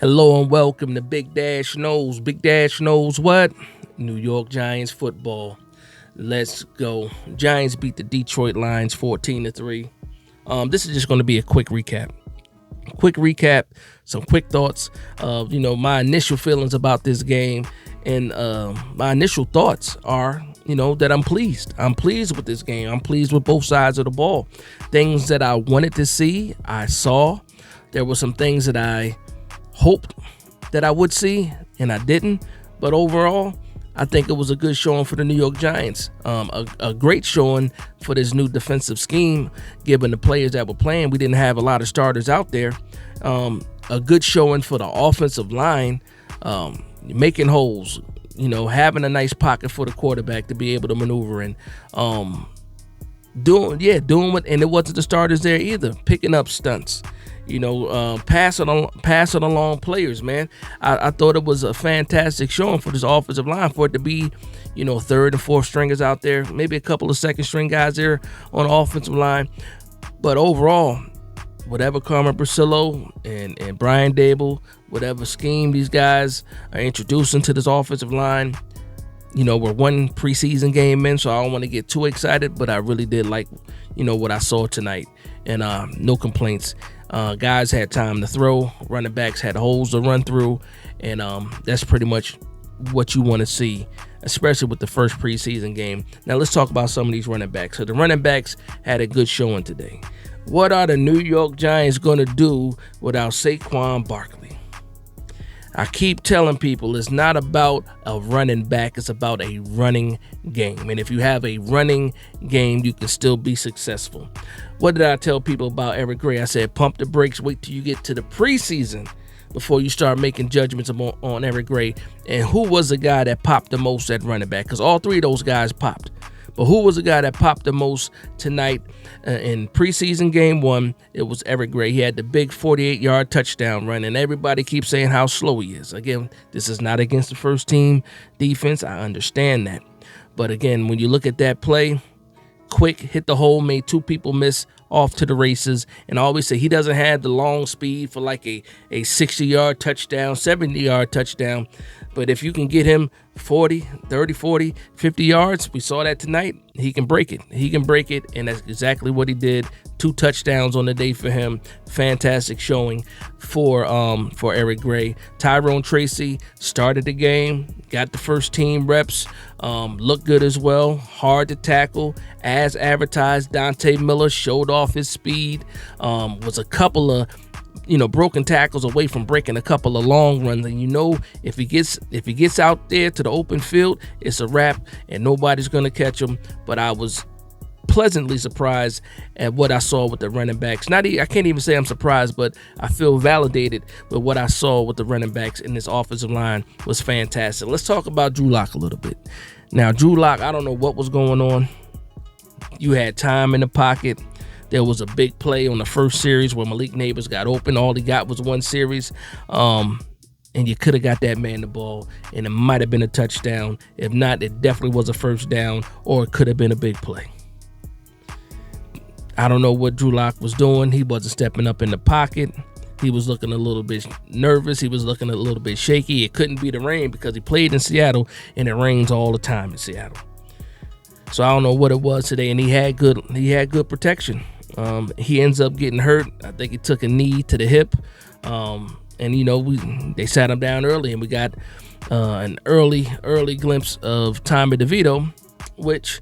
Hello and welcome to Big Dash Knows. Big Dash knows what? New York Giants football. Let's go. Giants beat the Detroit Lions 14-3. This is just going to be a quick recap. Some quick thoughts of, my initial feelings about this game. And my initial thoughts are, that I'm pleased. I'm pleased with this game. I'm pleased with both sides of the ball. Things that I wanted to see, I saw. There were some things that I hoped that I would see, and I didn't. But overall, I think it was a good showing for the New York Giants. A great showing for this new defensive scheme, given the players that were playing. We didn't have a lot of starters out there. A good showing for the offensive line, making holes, having a nice pocket for the quarterback to be able to maneuver in. Doing what, and it wasn't the starters there either, picking up stunts. Passing along players, man. I thought it was a fantastic showing for this offensive line, for it to be, third and fourth stringers out there, maybe a couple of second string guys there on the offensive line. But overall, whatever Carmen Brasillo and Brian Dable, whatever scheme these guys are introducing to this offensive line, we're one preseason game in, so I don't want to get too excited, but I really did like, what I saw tonight. And no complaints. Guys had time to throw. Running backs had holes to run through. And that's pretty much what you want to see, especially with the first preseason game. Now, let's talk about some of these running backs. So the running backs had a good showing today. What are the New York Giants going to do without Saquon Barkley? I keep telling people it's not about a running back, it's about a running game. And if you have a running game, you can still be successful. What did I tell people about Eric Gray? I said, pump the brakes, wait till you get to the preseason before you start making judgments on Eric Gray. And who was the guy that popped the most at running back? Because all three of those guys popped. But who was the guy that popped the most tonight in preseason game one? It was Eric Gray. He had the big 48-yard touchdown run, and everybody keeps saying how slow he is. Again, this is not against the first team defense. I understand that. But again, when you look at that play, quick, hit the hole, made two people miss, off to the races. And I always say he doesn't have the long speed for like a 60-yard touchdown, 70-yard touchdown. But if you can get him 40, 30, 40, 50 yards, we saw that tonight, he can break it. He can break it, and that's exactly what he did. 2 touchdowns on the day for him. Fantastic showing for Eric Gray. Tyrone Tracy started the game, got the first team reps, looked good as well. Hard to tackle. As advertised, Dante Miller showed off his speed. Was a couple of broken tackles away from breaking a couple of long runs. And if he gets out there to the open field, it's a wrap and nobody's going to catch him. But I was pleasantly surprised at what I saw with the running backs. I can't even say I'm surprised, but I feel validated with what I saw with the running backs in this offensive line was fantastic. Let's talk about Drew Lock a little bit. Now, Drew Lock, I don't know what was going on. You had time in the pocket. There was a big play on the first series where Malik Neighbors got open. All he got was one series. And you could have got that man the ball, and it might have been a touchdown. If not, it definitely was a first down, or it could have been a big play. I don't know what Drew Lock was doing. He wasn't stepping up in the pocket. He was looking a little bit nervous. He was looking a little bit shaky. It couldn't be the rain because he played in Seattle, and it rains all the time in Seattle. So I don't know what it was today, and he had good protection. He ends up getting hurt. I think he took a knee to the hip. And they sat him down early, and we got an early glimpse of Tommy DeVito, which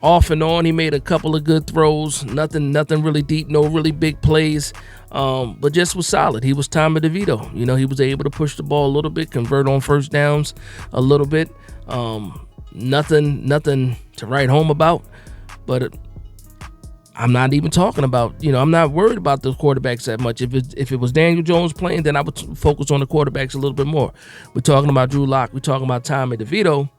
off and on he made a couple of good throws. Nothing really deep, no really big plays, but just was solid. He was Tommy DeVito. He was able to push the ball a little bit, convert on first downs a little bit. Nothing to write home about, but I'm not even talking about, I'm not worried about the quarterbacks that much. If it was Daniel Jones playing, then I would focus on the quarterbacks a little bit more. We're talking about Drew Lock. We're talking about Tommy DeVito.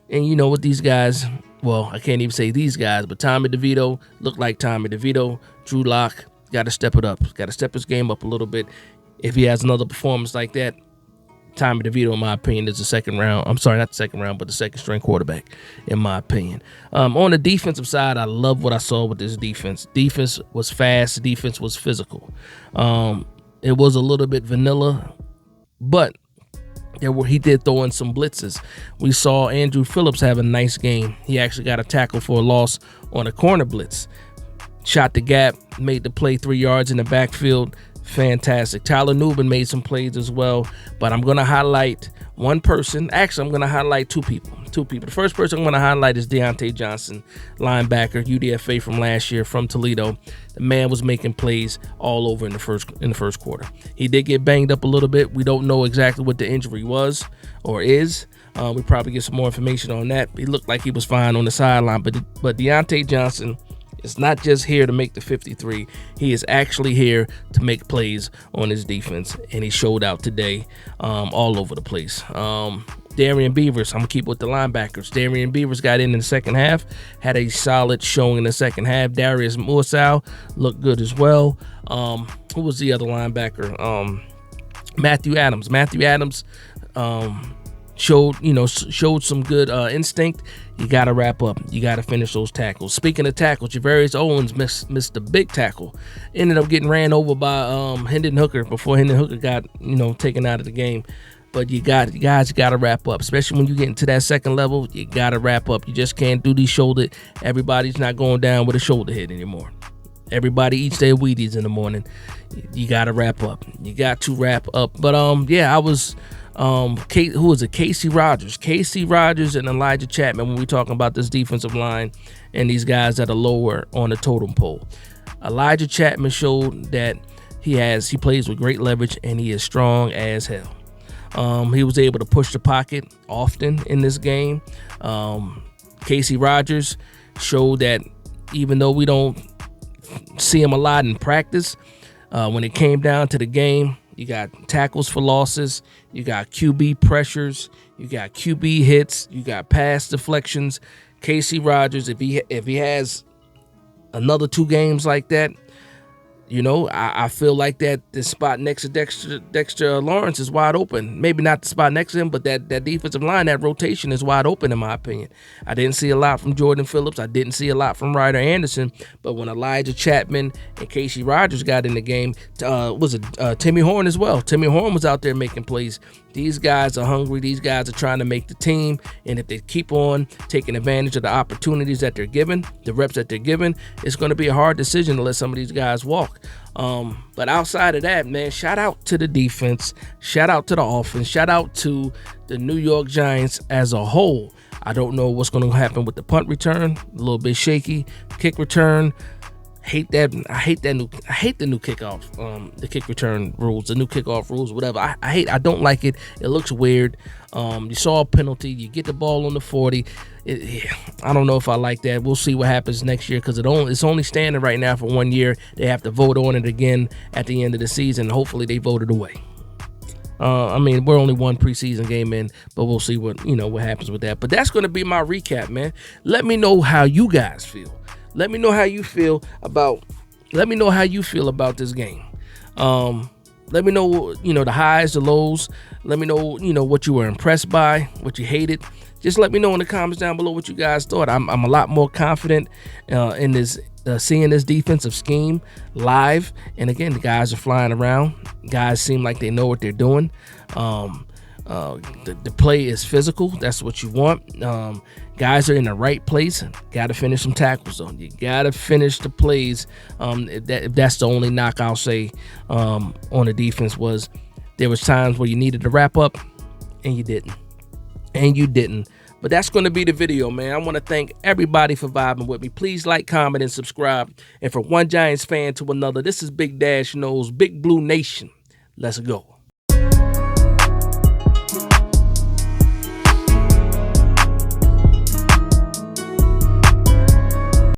And what these guys, well, I can't even say these guys, but Tommy DeVito looked like Tommy DeVito. Drew Lock got to step it up. Got to step his game up a little bit. If he has another performance like that, Tommy DeVito, in my opinion, is the second string quarterback, in my opinion. On the defensive side, I love what I saw with this defense. Defense was fast. Defense was physical. It was a little bit vanilla but he did throw in some blitzes. We saw Andrew Phillips have a nice game. He actually got a tackle for a loss on a corner blitz. Shot the gap, made the play 3 yards in the backfield. Fantastic. Tyler Nubin made some plays as well, but I'm going to highlight one person. Actually, I'm going to highlight two people. The first person I'm going to highlight is Deontay Johnson, linebacker, UDFA from last year from Toledo. The man was making plays all over in the first quarter. He did get banged up a little bit. We don't know exactly what the injury was or is. We probably get some more information on that. He looked like he was fine on the sideline, but Deontay Johnson is not just here to make the 53. He is actually here to make plays on his defense, and he showed out today all over the place. Darian Beavers, I'm going to keep with the linebackers. Darian Beavers got in the second half, had a solid showing in the second half. Darius Mursal looked good as well. Who was the other linebacker? Matthew Adams. Matthew Adams showed some good instinct. You got to wrap up. You got to finish those tackles. Speaking of tackles, Javarius Owens missed the big tackle. Ended up getting ran over by Hendon Hooker before Hendon Hooker got taken out of the game. But you guys got to wrap up, especially when you get into that second level. You got to wrap up. You just can't do these shoulder. Everybody's not going down with a shoulder hit anymore. Everybody eats their Wheaties in the morning. You got to wrap up. You got to wrap up. But I was. Who was it? Casey Rogers and Elijah Chapman when we talking about this defensive line and these guys that are lower on the totem pole. Elijah Chapman showed that he plays with great leverage and he is strong as hell. He was able to push the pocket often in this game. Casey Rogers showed that even though we don't see him a lot in practice, when it came down to the game, you got tackles for losses, you got QB pressures, you got QB hits, you got pass deflections. Casey Rogers, if he has another 2 games like that, I feel like that the spot next to Dexter Lawrence is wide open. Maybe not the spot next to him, but that defensive line, that rotation is wide open in my opinion. I didn't see a lot from Jordan Phillips. I didn't see a lot from Ryder Anderson. But when Elijah Chapman and Casey Rogers got in the game, Timmy Horn as well. Timmy Horn was out there making plays. These guys are hungry. These guys are trying to make the team. And if they keep on taking advantage of the opportunities that they're given, the reps that they're given, it's going to be a hard decision to let some of these guys walk. But outside of that, man, shout out to the defense. Shout out to the offense. Shout out to the New York Giants as a whole. I don't know what's going to happen with the punt return. A little bit shaky. Kick return. I hate the new kickoff, the kick return rules, the new kickoff rules, whatever. I don't like it. It looks weird. You saw a penalty. You get the ball on the 40. I don't know if I like that. We'll see what happens next year because it's only standing right now for 1 year. They have to vote on it again at the end of the season. Hopefully they vote it away. We're only one preseason game in, but we'll see what happens with that. But that's going to be my recap, man. Let me know how you guys feel. Let me know how you feel about this game. Let me know, the highs, the lows. Let me know, what you were impressed by, what you hated. Just let me know in the comments down below what you guys thought. I'm a lot more confident in this seeing this defensive scheme live. And again, the guys are flying around. Guys seem like they know what they're doing. The play is physical. That's what you want. Guys are in the right place. Got to finish some tackles, though. You got to finish the plays. If that's the only knock I'll say on the defense was there was times where you needed to wrap up, and you didn't. But that's going to be the video, man. I want to thank everybody for vibing with me. Please like, comment, and subscribe. And from one Giants fan to another, this is Big Dash Knows, Big Blue Nation. Let's go.